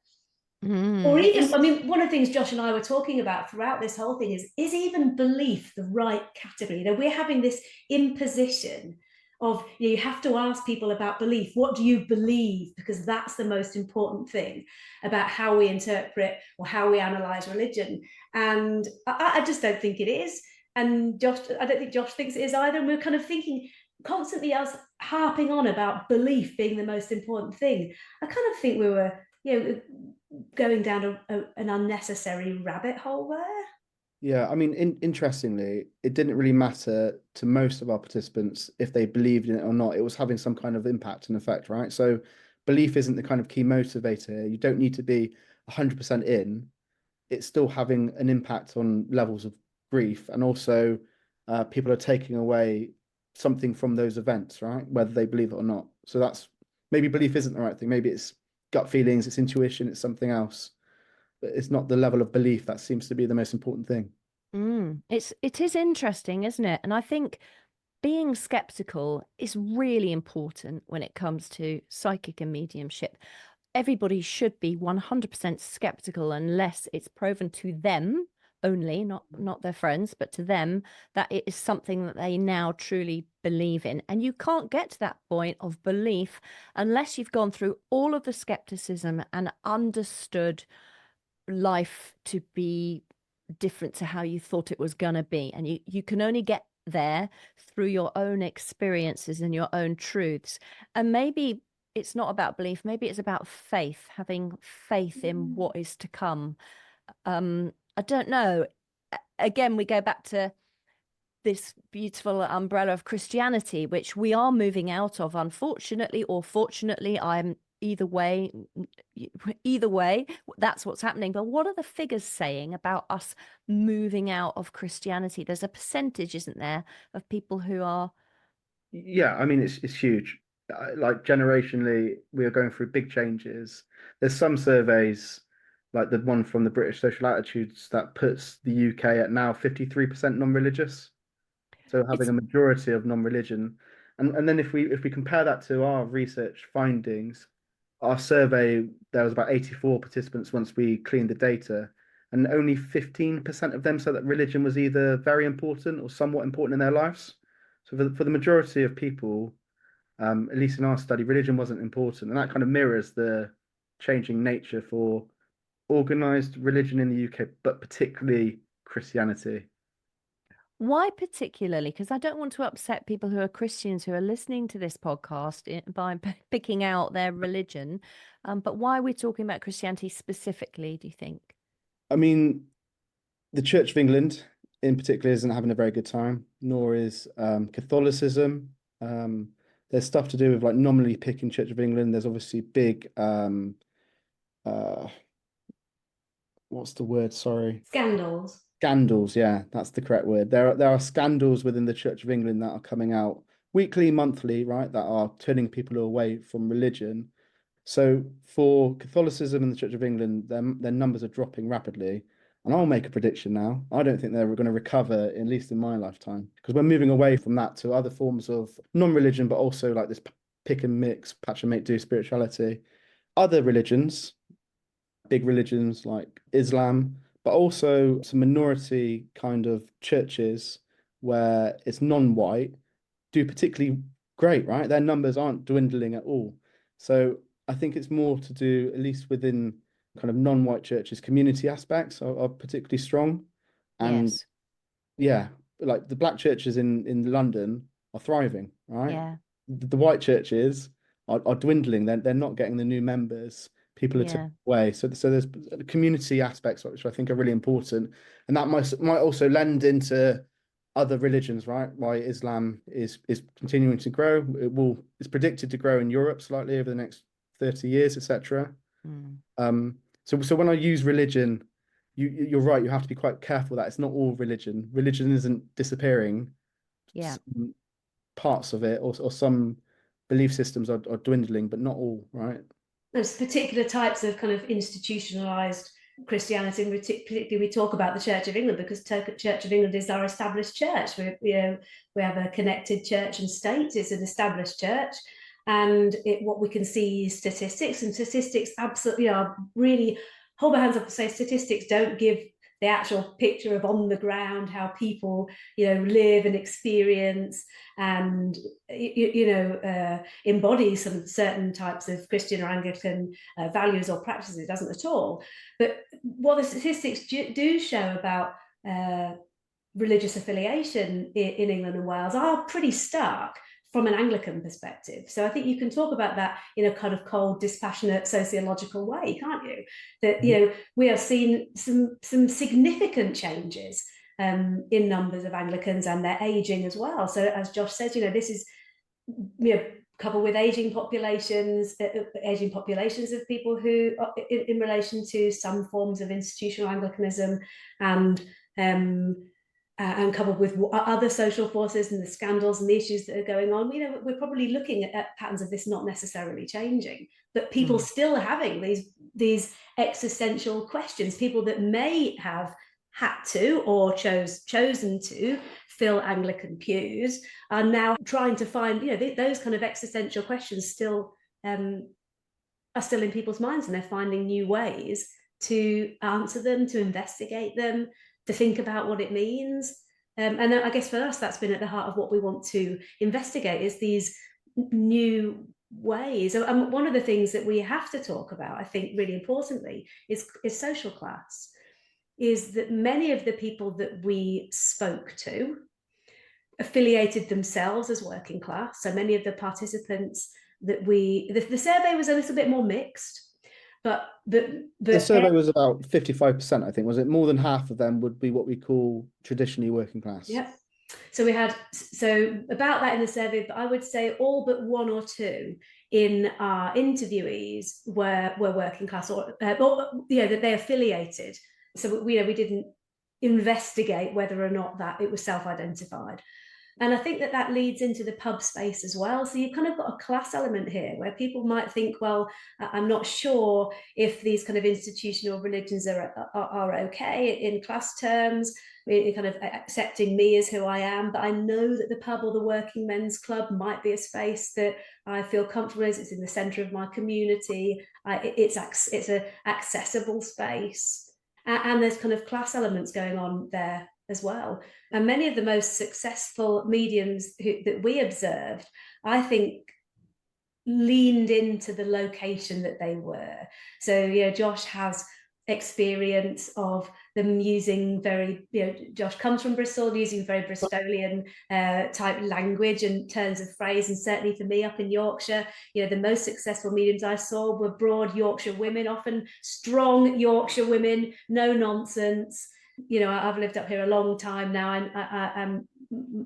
Or even, one of the things Josh and I were talking about throughout this whole thing is even belief the right category? We're having this imposition of, you have to ask people about belief. What do you believe? Because that's the most important thing about how we interpret or how we analyze religion. And I just don't think it is. And Josh, I don't think Josh thinks it is either. And we're kind of thinking constantly, us harping on about belief being the most important thing. I kind of think we were, going down an unnecessary rabbit hole there. Yeah, I mean, interestingly, it didn't really matter to most of our participants if they believed in it or not. It was having some kind of impact and effect, right? So belief isn't the kind of key motivator here. You don't need to be 100% in. It's still having an impact on levels of grief, and also people are taking away something from those events, right? Whether they believe it or not. So that's maybe belief isn't the right thing. Maybe it's gut feelings, it's intuition, it's something else. But it's not the level of belief that seems to be the most important thing. It is interesting, isn't it? And I think being skeptical is really important when it comes to psychic and mediumship. Everybody should be 100% skeptical unless it's proven to them only, not their friends, but to them, that it is something that they now truly believe in. And you can't get to that point of belief unless you've gone through all of the skepticism and understood life to be different to how you thought it was going to be. And you can only get there through your own experiences and your own truths. And maybe it's not about belief, maybe it's about faith, having faith in what is to come. I don't know. Again, we go back to this beautiful umbrella of Christianity, which we are moving out of, unfortunately or fortunately. I'm either way, that's what's happening. But what are the figures saying about us moving out of Christianity? There's a percentage, isn't there, of people who are... Yeah, I mean, it's huge. Like generationally, we are going through big changes. There's some surveys, like the one from the British Social Attitudes, that puts the UK at now 53% non-religious. So having a majority of non-religion. And then if we compare that to our research findings, our survey, there was about 84 participants once we cleaned the data, and only 15% of them said that religion was either very important or somewhat important in their lives. So for the majority of people, at least in our study, religion wasn't important. And that kind of mirrors the changing nature for organized religion in the UK, but particularly Christianity. Why particularly? Because I don't want to upset people who are Christians who are listening to this podcast by picking out their religion. But why are we talking about Christianity specifically, do you think? I mean, the Church of England in particular isn't having a very good time, nor is Catholicism. There's stuff to do with like nominally picking Church of England. There's obviously big what's the word? Sorry. Scandals. Scandals, yeah, that's the correct word. There are scandals within the Church of England that are coming out weekly, monthly, right, that are turning people away from religion. So for Catholicism and the Church of England, their numbers are dropping rapidly. And I'll make a prediction now. I don't think they're going to recover, at least in my lifetime, because we're moving away from that to other forms of non-religion, but also like this pick and mix, patch and make do spirituality. Other religions, big religions like Islam, but also some minority kind of churches where it's non-white, do particularly great, right? Their numbers aren't dwindling at all. So I think it's more to do, at least within kind of non-white churches, community aspects are particularly strong. And Yes. yeah, like the black churches in London are thriving, right? Yeah. The white churches are dwindling. They're not getting the new members. People are taken away. So there's community aspects which I think are really important, and that might also lend into other religions, right? Why Islam is continuing to grow. It's predicted to grow in Europe slightly over the next 30 years, etc. So when I use religion, you're right. You have to be quite careful that it's not all religion. Religion isn't disappearing. Yeah. Some parts of it or some belief systems are dwindling, but not all, right? There's particular types of kind of institutionalized Christianity, and particularly we talk about the Church of England because Church of England is our established church. We have a connected church and state. It's an established church, and what we can see is statistics, and statistics absolutely are really, hold my hands up and say statistics don't give the actual picture of on the ground how people live and experience and embody some certain types of Christian or Anglican values or practices. It doesn't at all. But what the statistics do show about religious affiliation in England and Wales are pretty stark from an Anglican perspective. So I think you can talk about that in a kind of cold, dispassionate, sociological way, can't you? That, you know, we have seen some significant changes in numbers of Anglicans, and they're aging as well. So as Josh says, you know, this is, you know, coupled with aging populations of people who, in relation to some forms of institutional Anglicanism, and coupled with other social forces and the scandals and the issues that are going on, you know, we're probably looking at patterns of this not necessarily changing, but people still having these existential questions. People that may have had to or chosen to fill Anglican pews are now trying to find, you know, those kind of existential questions still are still in people's minds, and they're finding new ways to answer them, to investigate them, to think about what it means. And I guess for us, that's been at the heart of what we want to investigate, is these new ways. And one of the things that we have to talk about, I think really importantly, is social class. Is that many of the people that we spoke to affiliated themselves as working class. So many of the participants that the survey was a little bit more mixed, but the survey was about 55%, I think. Was it more than half of them would be what we call traditionally working class? Yeah. So we had, so about that in the survey, but I would say all but one or two in our interviewees were working class, or you know, that they affiliated. So we didn't investigate whether or not that it was self-identified. And I think that leads into the pub space as well. So you've kind of got a class element here where people might think, well, I'm not sure if these kind of institutional religions are okay in class terms, kind of accepting me as who I am. But I know that the pub or the working men's club might be a space that I feel comfortable in. It's in the centre of my community. It's an accessible space. And there's kind of class elements going on there as well. And many of the most successful mediums that we observed, I think, leaned into the location that they were. So, you know, Josh has experience of them using very, you know, Josh comes from Bristol, using very Bristolian type language and turns of phrase. And certainly for me up in Yorkshire, you know, the most successful mediums I saw were broad Yorkshire women, often strong Yorkshire women, no nonsense. You know, I've lived up here a long time now, and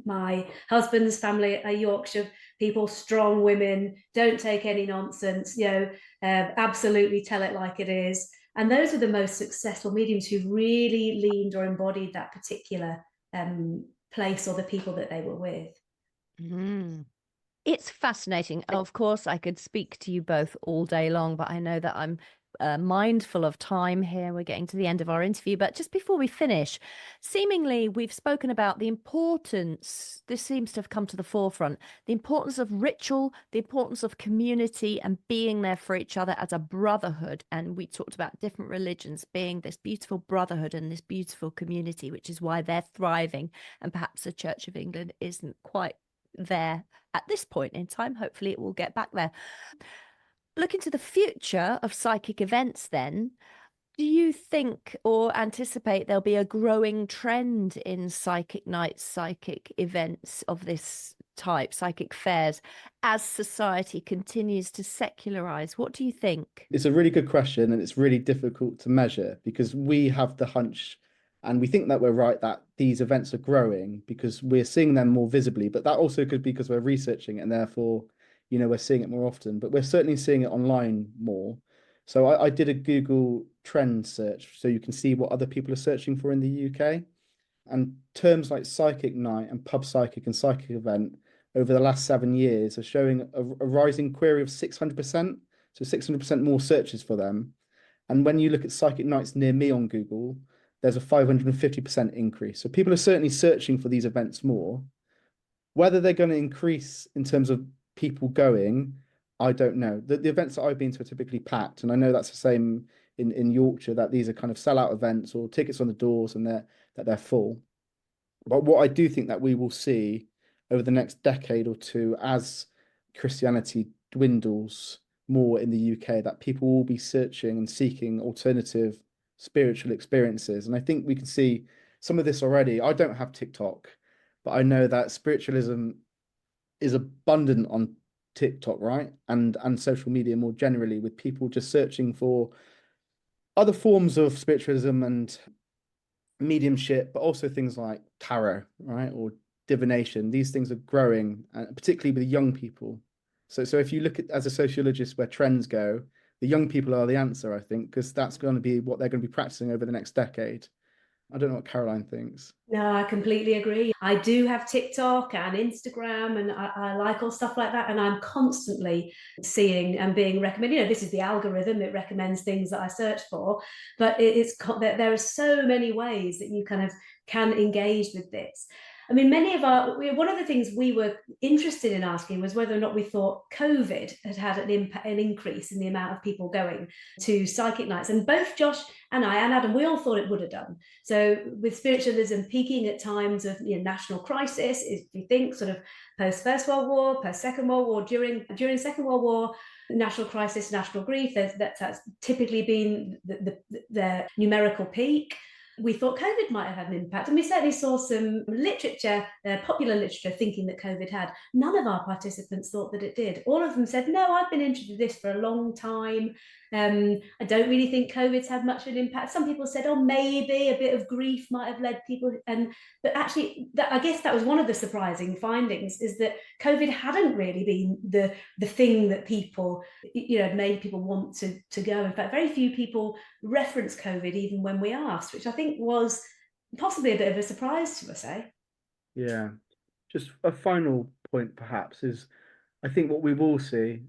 my husband's family are Yorkshire people, strong women, don't take any nonsense, you know, absolutely tell it like it is. And those are the most successful mediums who really leaned or embodied that particular place or the people that they were with. It's fascinating. Of course, I could speak to you both all day long, but I know that I'm mindful of time here. We're getting to the end of our interview, but just before we finish, seemingly we've spoken about the importance, this seems to have come to the forefront, the importance of ritual, the importance of community and being there for each other as a brotherhood. And we talked about different religions being this beautiful brotherhood and this beautiful community, which is why they're thriving. And perhaps the Church of England isn't quite there at this point in time. Hopefully it will get back there. Look into the future of psychic events then, do you think or anticipate there'll be a growing trend in psychic nights, psychic events of this type, psychic fairs, as society continues to secularize? What do you think? It's a really good question, and it's really difficult to measure, because we have the hunch and we think that we're right, that these events are growing because we're seeing them more visibly, but that also could be because we're researching it and therefore, you know, we're seeing it more often, but we're certainly seeing it online more. So I did a Google trend search so you can see what other people are searching for in the UK. And terms like psychic night and pub psychic and psychic event over the last 7 years are showing a rising query of 600%. So 600% more searches for them. And when you look at psychic nights near me on Google, there's a 550% increase. So people are certainly searching for these events more. Whether they're going to increase in terms of people going, I don't know. The events that I've been to are typically packed, and I know that's the same in Yorkshire, that these are kind of sellout events or tickets on the doors and they're full. But what I do think that we will see over the next decade or two, as Christianity dwindles more in the UK, that people will be searching and seeking alternative spiritual experiences. And I think we can see some of this already. I don't have TikTok, but I know that spiritualism is abundant on TikTok, right? And social media more generally, with people just searching for other forms of spiritualism and mediumship, but also things like tarot, right? Or divination. These things are growing, particularly with young people. So if you look at, as a sociologist, where trends go, the young people are the answer, I think, because that's going to be what they're going to be practicing over the next decade. I don't know what Caroline thinks. No, I completely agree. I do have TikTok and Instagram, and I like all stuff like that. And I'm constantly seeing and being recommended. You know, this is the algorithm; it recommends things that I search for. But there are so many ways that you kind of can engage with this. I mean, one of the things we were interested in asking was whether or not we thought COVID had an increase in the amount of people going to psychic nights. And both Josh and I and Adam, we all thought it would have done. So with spiritualism peaking at times of national crisis, if you think sort of post First World War, post Second World War, during Second World War, national crisis, national grief, that's typically been the numerical peak. We thought COVID might have had an impact, and we certainly saw some literature, popular literature, thinking that COVID had. None of our participants thought that it did. All of them said, no, I've been interested in this for a long time. I don't really think COVID's had much of an impact. Some people said, oh, maybe a bit of grief might have led people. But actually, I guess that was one of the surprising findings, is that COVID hadn't really been the thing that people, made people want to go. In fact, very few people reference COVID even when we asked, which I think was possibly a bit of a surprise to us, eh? Yeah. Just a final point, perhaps, is I think what we will see.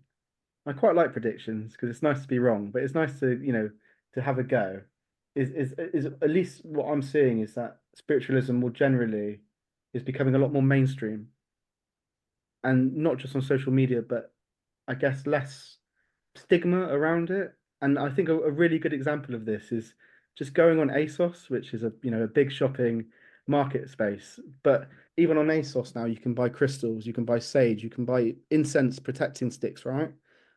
I quite like predictions because it's nice to be wrong, but it's nice to to have a go. Is at least what I'm seeing is that spiritualism more generally is becoming a lot more mainstream, and not just on social media, but I guess less stigma around it. And I think a really good example of this is just going on ASOS, which is a big shopping market space. But even on ASOS now, you can buy crystals, you can buy sage, you can buy incense protecting sticks, right?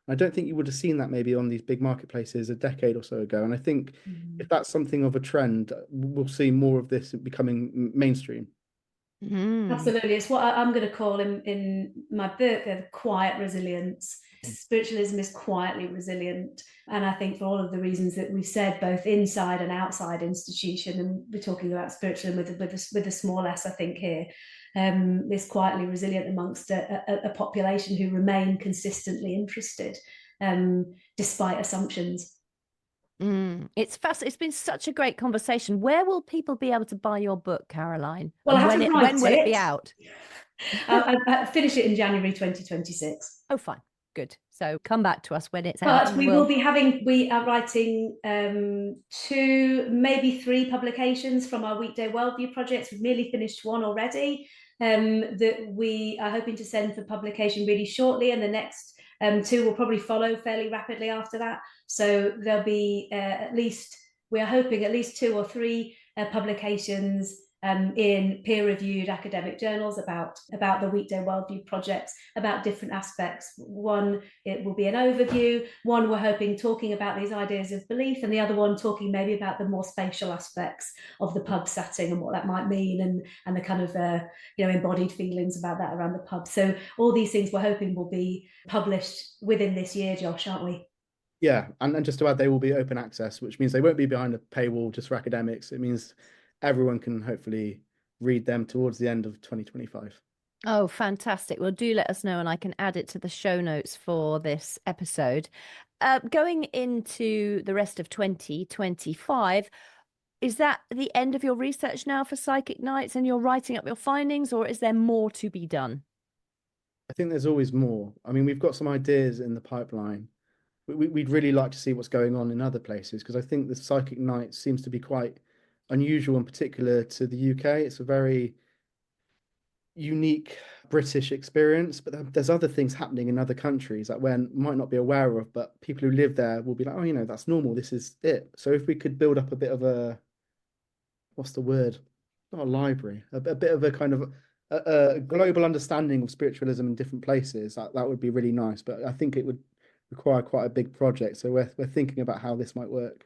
I don't think you would have seen that maybe on these big marketplaces a decade or so ago. And I think if that's something of a trend, we'll see more of this becoming mainstream. Absolutely. It's what I'm going to call in my book quiet resilience. Spiritualism is quietly resilient. And I think for all of the reasons that we've said, both inside and outside institution, and we're talking about spiritualism with a small s, I think, here, is quietly resilient amongst a population who remain consistently interested, despite assumptions. It's fascinating. It's been such a great conversation. Where will people be able to buy your book, Caroline? Well, and when will it be out? I finish it in January 2026. Oh, fine. Good. So come back to us when it's out. But we are writing 2, maybe 3 publications from our Weekday Worldview projects. We've nearly finished one already, that we are hoping to send for publication really shortly, and the next 2 will probably follow fairly rapidly after that. So there'll be we are hoping at least 2 or 3 publications in peer-reviewed academic journals about the Weekday Worldview projects, about different aspects. One, it will be an overview. One, we're hoping talking about these ideas of belief, and the other one talking maybe about the more spatial aspects of the pub setting and what that might mean, and the kind of embodied feelings about that around the pub. So all these things we're hoping will be published within this year, Josh, aren't we? Yeah, and just to add, they will be open access, which means they won't be behind a paywall just for academics. It means everyone can hopefully read them towards the end of 2025. Oh, fantastic. Well, do let us know, and I can add it to the show notes for this episode. Going into the rest of 2025, is that the end of your research now for Psychic Nights, and you're writing up your findings, or is there more to be done? I think there's always more. I mean, we've got some ideas in the pipeline. We'd really like to see what's going on in other places, because I think the Psychic Nights seems to be quite unusual, in particular to the UK. It's a very unique British experience, but there's other things happening in other countries that we might not be aware of, but people who live there will be like, oh, that's normal, this is it. So if we could build up a bit of a, what's the word? Not a library, a bit of a kind of a global understanding of spiritualism in different places, that would be really nice. But I think it would require quite a big project. So we're thinking about how this might work.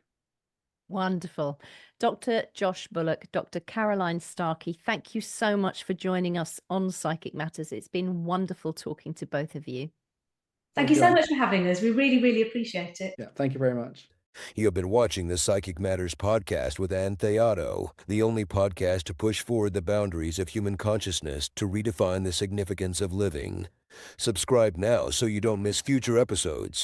Wonderful. Dr. Josh Bullock, Dr. Caroline Starkey, thank you so much for joining us on Psychic Matters. It's been wonderful talking to both of you. Thank you so much for having us. We really, really appreciate it. Yeah, thank you very much. You have been watching the Psychic Matters podcast with Ann Theotto, the only podcast to push forward the boundaries of human consciousness to redefine the significance of living. Subscribe now so you don't miss future episodes.